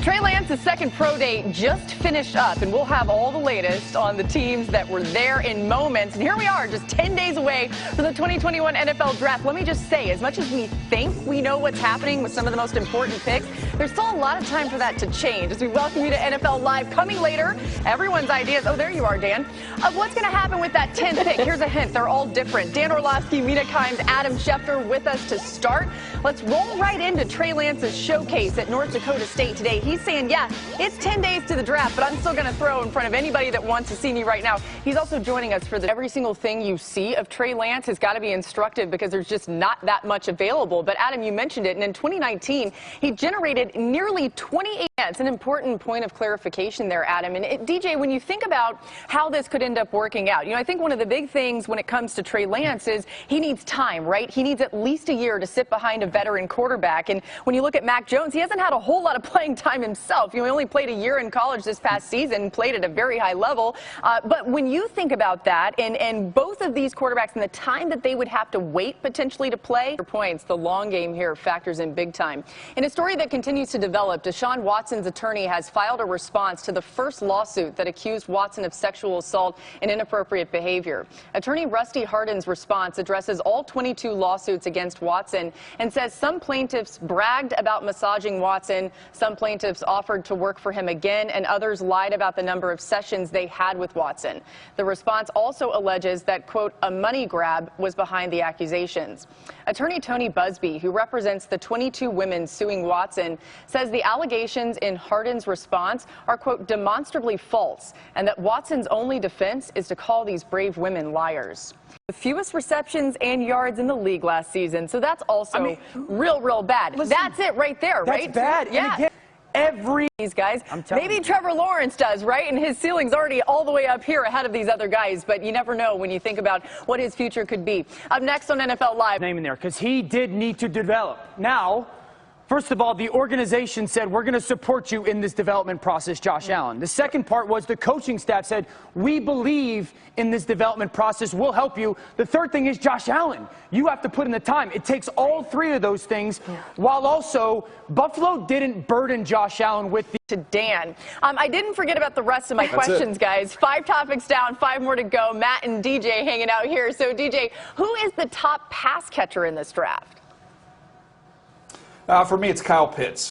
Trey Lance's second pro day just finished up, and we'll have all the latest on the teams that were there in moments. And here we are, just 10 days away from the 2021 NFL Draft. Let me just say, as much as we think we know what's happening with some of the most important picks, there's still a lot of time for that to change. As we welcome you to NFL Live, coming later, everyone's ideas, oh, there you are, Dan, of what's going to happen with that 10th pick. Here's a hint, they're all different. Dan Orlovsky, Mina Kimes, Adam Schefter with us to start. Let's roll right into Trey Lance's showcase at North Dakota State today. He's saying, yeah, it's 10 days to the draft, but I'm still going to throw in front of anybody that wants to see me right now. He's also joining us for every single thing you see of Trey Lance has got to be instructive because there's just not that much available. But Adam, you mentioned it, and in 2019, he generated nearly 28. It's an important point of clarification there, Adam. And DJ, when you think about how this could end up working out, I think one of the big things when it comes to Trey Lance is he needs time, right? He needs at least a year to sit behind a veteran quarterback. And when you look at Mac Jones, he hasn't had a whole lot of playing time himself. He only played a year in college this past season, played at a very high level. But when you think about that and both of these quarterbacks and the time that they would have to wait potentially to play, points, the long game here factors in big time. In a story that continues to develop, Deshaun Watson's attorney has filed a response to the first lawsuit that accused Watson of sexual assault and inappropriate behavior. Attorney Rusty Hardin's response addresses all 22 lawsuits against Watson and says some plaintiffs bragged about massaging Watson, some plaintiffs offered to work for him again, and others lied about the number of sessions they had with Watson. The response also alleges that, quote, a money grab was behind the accusations. Attorney Tony Busby, who represents the 22 women suing Watson, says the allegations in Hardin's response are, quote, demonstrably false, and that Watson's only defense is to call these brave women liars. The fewest receptions and yards in the league last season, so that's also real bad. Listen, that's it right there, right? That's bad. Yeah. And again, these guys, maybe you. Trevor Lawrence does, right? And his ceiling's already all the way up here ahead of these other guys, but you never know when you think about what his future could be. Up next on NFL Live. Name in there, because he did need to develop. Now, first of all, the organization said, we're going to support you in this development process, Josh Allen. The second part was the coaching staff said, we believe in this development process. We'll help you. The third thing is Josh Allen. You have to put in the time. It takes all three of those things, while also Buffalo didn't burden Josh Allen with the... To Dan. I didn't forget about the rest of my questions, guys. 5 topics down, 5 more to go. Matt and DJ hanging out here. So, DJ, who is the top pass catcher in this draft? For me, it's Kyle Pitts.